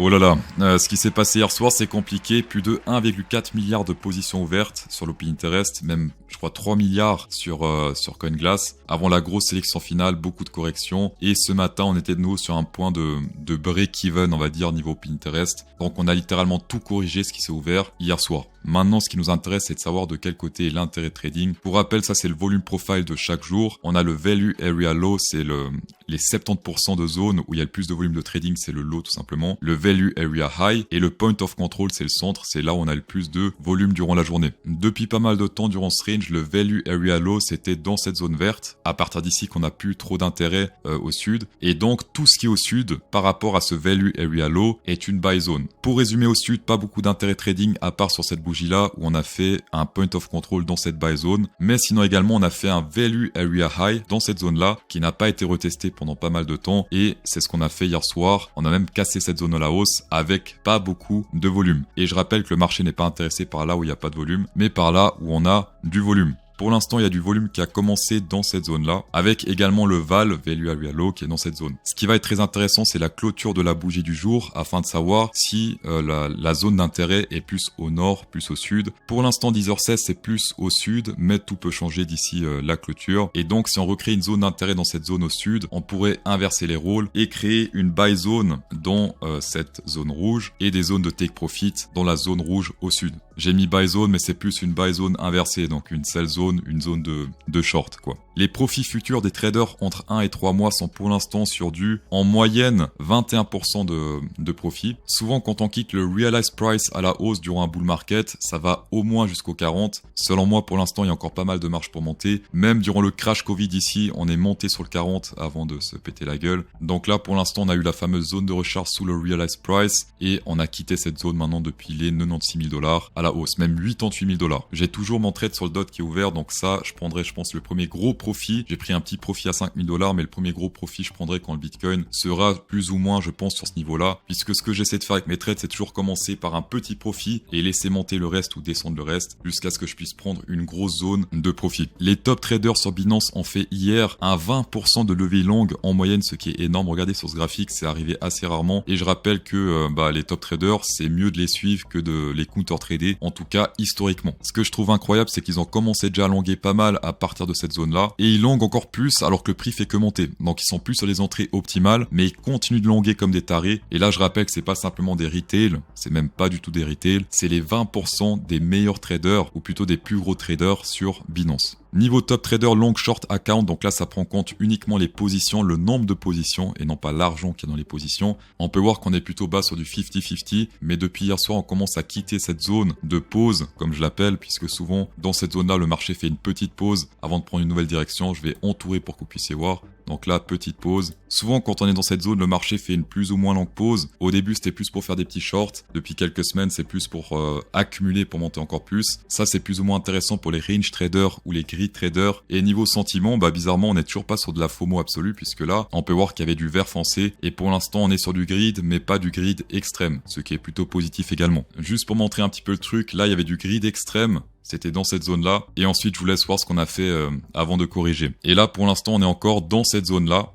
Oh là là, ce qui s'est passé hier soir, c'est compliqué. Plus de 1,4 milliard de positions ouvertes sur l'Open Interest, même je crois 3 milliards sur CoinGlass. Avant la grosse sélection finale, beaucoup de corrections. Et ce matin, on était de nouveau sur un point de break-even, on va dire, niveau Open Interest. Donc on a littéralement tout corrigé ce qui s'est ouvert hier soir. Maintenant, ce qui nous intéresse, c'est de savoir de quel côté est l'intérêt trading. Pour rappel, ça c'est le volume profile de chaque jour. On a le Value Area Low, c'est les 70% de zones où il y a le plus de volume de trading, c'est le low tout simplement. Le Value Area High et le Point of Control, c'est le centre, c'est là où on a le plus de volume durant la journée. Depuis pas mal de temps, durant ce range, le Value Area Low, c'était dans cette zone verte. À partir d'ici qu'on n'a plus trop d'intérêt au sud. Et donc, tout ce qui est au sud, par rapport à ce Value Area Low, est une buy zone. Pour résumer au sud, pas beaucoup d'intérêt trading à part sur cette bougie là où on a fait un Point of Control dans cette buy zone. Mais sinon également, on a fait un Value Area High dans cette zone là qui n'a pas été retesté pendant pas mal de temps. Et c'est ce qu'on a fait hier soir. On a même cassé cette zone à la hausse avec pas beaucoup de volume. Et je rappelle que le marché n'est pas intéressé par là où il n'y a pas de volume, mais par là où on a du volume. Pour l'instant, il y a du volume qui a commencé dans cette zone-là, avec également le VAL, Value Area Low, qui est dans cette zone. Ce qui va être très intéressant, c'est la clôture de la bougie du jour, afin de savoir si la zone d'intérêt est plus au nord, plus au sud. Pour l'instant, 10h16, c'est plus au sud, mais tout peut changer d'ici la clôture. Et donc, si on recrée une zone d'intérêt dans cette zone au sud, on pourrait inverser les rôles et créer une buy zone dans cette zone rouge et des zones de take profit dans la zone rouge au sud. J'ai mis buy zone, mais c'est plus une buy zone inversée, donc une sell zone, une zone de short, quoi. Les profits futurs des traders entre 1 et 3 mois sont pour l'instant sur du, en moyenne, 21% de profit. Souvent, quand on quitte le realized price à la hausse durant un bull market, ça va au moins jusqu'au 40. Selon moi, pour l'instant, il y a encore pas mal de marge pour monter. Même durant le crash Covid ici, on est monté sur le 40 avant de se péter la gueule. Donc là, pour l'instant, on a eu la fameuse zone de recharge sous le realized price et on a quitté cette zone maintenant depuis les 96 000 $ à la hausse, même 88 000 $. J'ai toujours mon trade sur le DOT qui est ouvert, donc ça, je prendrai, je pense, le premier gros profit. J'ai pris un petit profit à 5 000 $, mais le premier gros profit, je prendrai quand le Bitcoin sera plus ou moins, je pense, sur ce niveau-là, puisque ce que j'essaie de faire avec mes trades, c'est toujours commencer par un petit profit et laisser monter le reste ou descendre le reste jusqu'à ce que je puisse prendre une grosse zone de profit. Les top traders sur Binance ont fait hier un 20% de levée longue en moyenne, ce qui est énorme. Regardez sur ce graphique, c'est arrivé assez rarement. Et je rappelle que les top traders, c'est mieux de les suivre que de les counter-trader, en tout cas historiquement. Ce que je trouve incroyable, c'est qu'ils ont commencé déjà à longuer pas mal à partir de cette zone-là. Et ils longuent encore plus alors que le prix fait que monter. Donc ils sont plus sur les entrées optimales, mais ils continuent de longuer comme des tarés. Et là, je rappelle que c'est pas simplement des retail, c'est même pas du tout des retail, c'est les 20% des meilleurs traders, ou plutôt des plus gros traders sur Binance. Niveau top trader long short account, donc là ça prend en compte uniquement les positions, le nombre de positions et non pas l'argent qu'il y a dans les positions. On peut voir qu'on est plutôt bas sur du 50-50, mais depuis hier soir on commence à quitter cette zone de pause, comme je l'appelle, puisque souvent dans cette zone-là le marché fait une petite pause avant de prendre une nouvelle direction. Je vais entourer pour que vous puissiez voir. Donc là, petite pause. Souvent, quand on est dans cette zone, le marché fait une plus ou moins longue pause. Au début, c'était plus pour faire des petits shorts. Depuis quelques semaines, c'est plus pour accumuler, pour monter encore plus. Ça, c'est plus ou moins intéressant pour les range traders ou les grid traders. Et niveau sentiment, bizarrement, on n'est toujours pas sur de la FOMO absolue, puisque là, on peut voir qu'il y avait du vert foncé. Et pour l'instant, on est sur du grid, mais pas du grid extrême, ce qui est plutôt positif également. Juste pour montrer un petit peu le truc, là, il y avait du grid extrême. C'était dans cette zone-là. Et ensuite, je vous laisse voir ce qu'on a fait avant de corriger. Et là, pour l'instant, on est encore dans cette zone-là.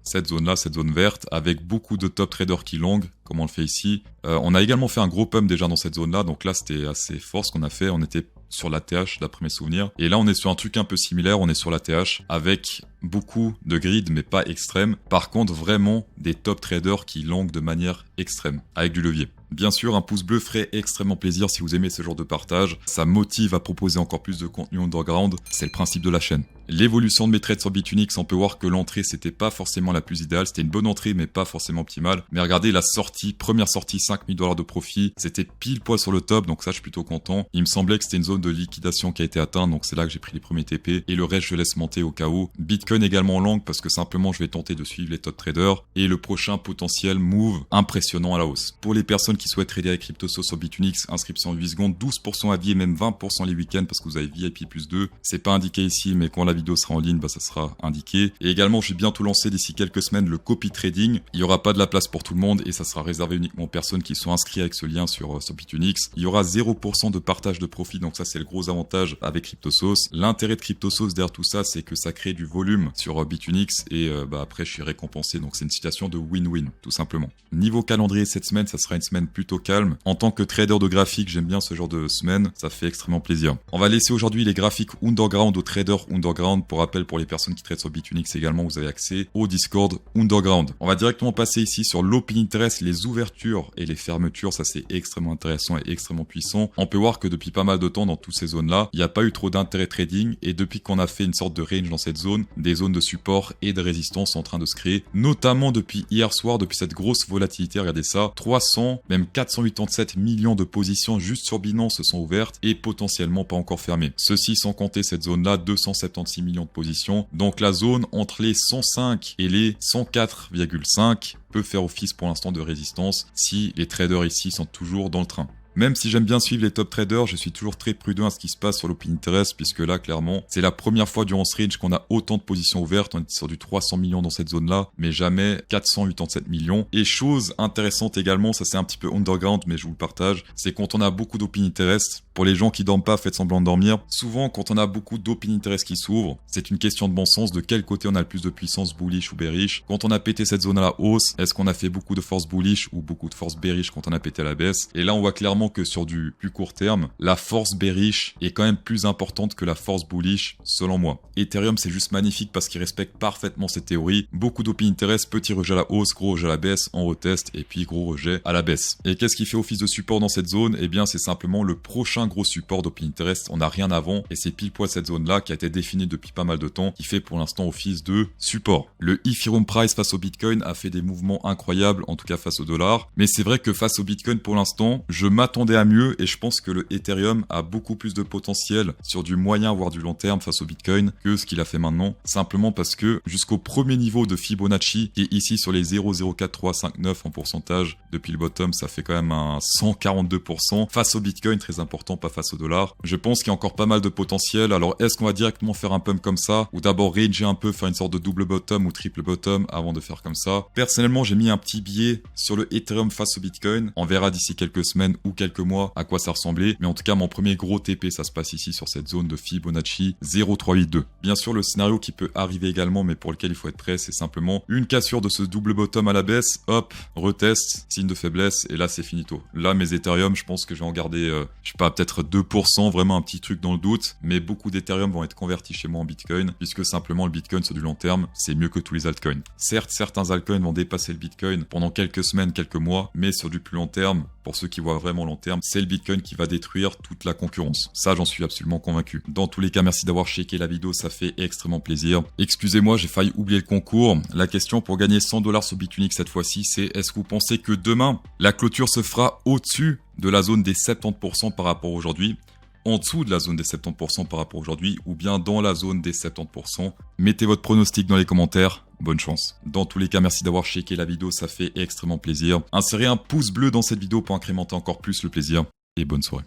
Cette zone verte, avec beaucoup de top traders qui longuent, comme on le fait ici. On a également fait un gros pump déjà dans cette zone-là. Donc là, c'était assez fort ce qu'on a fait. On était sur la TH, d'après mes souvenirs. Et là, on est sur un truc un peu similaire. On est sur la TH avec beaucoup de grid, mais pas extrême. Par contre, vraiment des top traders qui longuent de manière extrême, avec du levier. Bien sûr, un pouce bleu ferait extrêmement plaisir si vous aimez ce genre de partage. Ça motive à proposer encore plus de contenu underground. C'est le principe de la chaîne. L'évolution de mes trades sur Bitunix, on peut voir que l'entrée, c'était pas forcément la plus idéale. C'était une bonne entrée, mais pas forcément optimale. Mais regardez la sortie, première sortie, 5 000 $ de profit. C'était pile poil sur le top, donc ça, je suis plutôt content. Il me semblait que c'était une zone de liquidation qui a été atteinte, donc c'est là que j'ai pris les premiers TP. Et le reste, je laisse monter au cas où. Bitcoin également long, parce que simplement, je vais tenter de suivre les top traders. Et le prochain potentiel move impressionnant à la hausse. Pour les personnes qui souhaitent trader avec CryptoSauce sur Bitunix, inscription en 8 secondes, 12% à vie et même 20% les week-ends parce que vous avez VIP plus 2. C'est pas indiqué ici, mais quand la vidéo sera en ligne, ça sera indiqué. Et également, je vais bientôt lancer d'ici quelques semaines le copy trading. Il y aura pas de la place pour tout le monde et ça sera réservé uniquement aux personnes qui sont inscrites avec ce lien sur Bitunix. Il y aura 0% de partage de profit, donc ça c'est le gros avantage avec CryptoSauce. L'intérêt de CryptoSauce derrière tout ça, c'est que ça crée du volume volume sur Bitunix et après je suis récompensé. Donc c'est une situation de win-win tout simplement. Niveau calendrier cette semaine, ça sera une semaine plutôt calme. En tant que trader de graphiques, j'aime bien ce genre de semaine, ça fait extrêmement plaisir. On va laisser aujourd'hui les graphiques Underground aux traders Underground. Pour rappel, pour les personnes qui traitent sur Bitunix également, vous avez accès au Discord Underground. On va directement passer ici sur l'Open Interest, les ouvertures et les fermetures. Ça c'est extrêmement intéressant et extrêmement puissant. On peut voir que depuis pas mal de temps dans toutes ces zones-là, il n'y a pas eu trop d'intérêt trading et depuis qu'on a fait une sorte de range dans cette zone, des zones de support et de résistance sont en train de se créer, notamment depuis hier soir, depuis cette grosse volatilité. Regardez ça, 300, même 487 millions de positions juste sur Binance se sont ouvertes et potentiellement pas encore fermées. Ceci sans compter cette zone-là, 276 millions de positions. Donc la zone entre les 105 et les 104,5 peut faire office pour l'instant de résistance si les traders ici sont toujours dans le train. Même si j'aime bien suivre les top traders, je suis toujours très prudent à ce qui se passe sur l'Open Interest, puisque là, clairement, c'est la première fois durant ce range qu'on a autant de positions ouvertes. On est sur du 300 millions dans cette zone-là, mais jamais 487 millions. Et chose intéressante également, ça c'est un petit peu underground, mais je vous le partage, c'est quand on a beaucoup d'Open Interest. Pour les gens qui dorment pas, faites semblant de dormir. Souvent, quand on a beaucoup d'Open Interest qui s'ouvrent, c'est une question de bon sens de quel côté on a le plus de puissance, bullish ou bearish. Quand on a pété cette zone à la hausse, est-ce qu'on a fait beaucoup de force bullish ou beaucoup de force bearish quand on a pété à la baisse? Et là, on voit clairement que sur du plus court terme, la force bearish est quand même plus importante que la force bullish, selon moi. Ethereum, c'est juste magnifique parce qu'il respecte parfaitement cette théorie. Beaucoup d'Open Interest, petit rejet à la hausse, gros rejet à la baisse, on reteste, et puis gros rejet à la baisse. Et qu'est-ce qui fait office de support dans cette zone? Eh bien, c'est simplement le prochain gros support d'Open Interest. On n'a rien avant, et c'est pile poil cette zone-là qui a été définie depuis pas mal de temps, qui fait pour l'instant office de support. Le Ethereum price face au Bitcoin a fait des mouvements incroyables, en tout cas face au dollar. Mais c'est vrai que face au Bitcoin, pour l'instant, je m'attendais à mieux, et je pense que le Ethereum a beaucoup plus de potentiel sur du moyen voire du long terme face au Bitcoin que ce qu'il a fait maintenant, simplement parce que jusqu'au premier niveau de Fibonacci qui est ici sur les 0,04359 en pourcentage depuis le bottom, ça fait quand même un 142% face au Bitcoin, très important, pas face au dollar. Je pense qu'il y a encore pas mal de potentiel. Alors est-ce qu'on va directement faire un pump comme ça ou d'abord ranger un peu, faire une sorte de double bottom ou triple bottom avant de faire comme ça? Personnellement, j'ai mis un petit billet sur le Ethereum face au Bitcoin. On verra d'ici quelques semaines ou quelques mois à quoi ça ressemblait, mais en tout cas mon premier gros TP ça se passe ici sur cette zone de Fibonacci 0,382. Bien sûr le scénario qui peut arriver également, mais pour lequel il faut être prêt, c'est simplement une cassure de ce double bottom à la baisse, hop, retest, signe de faiblesse, et là c'est finito. Là mes Ethereum, je pense que je vais en garder, je sais pas, peut-être 2%, vraiment un petit truc dans le doute, mais beaucoup d'Ethereum vont être convertis chez moi en Bitcoin, puisque simplement le Bitcoin sur du long terme, c'est mieux que tous les altcoins. Certes, certains altcoins vont dépasser le Bitcoin pendant quelques semaines, quelques mois, mais sur du plus long terme, pour ceux qui voient vraiment long terme, c'est le Bitcoin qui va détruire toute la concurrence. Ça, j'en suis absolument convaincu. Dans tous les cas, merci d'avoir checké la vidéo, ça fait extrêmement plaisir. Excusez-moi, j'ai failli oublier le concours. La question pour gagner 100$ sur Bitunix cette fois-ci, c'est est-ce que vous pensez que demain, la clôture se fera au-dessus de la zone des 70% par rapport à aujourd'hui, en dessous de la zone des 70% par rapport à aujourd'hui, ou bien dans la zone des 70%? Mettez votre pronostic dans les commentaires. Bonne chance. Dans tous les cas, merci d'avoir checké la vidéo, ça fait extrêmement plaisir. Insérez un pouce bleu dans cette vidéo pour incrémenter encore plus le plaisir, et bonne soirée.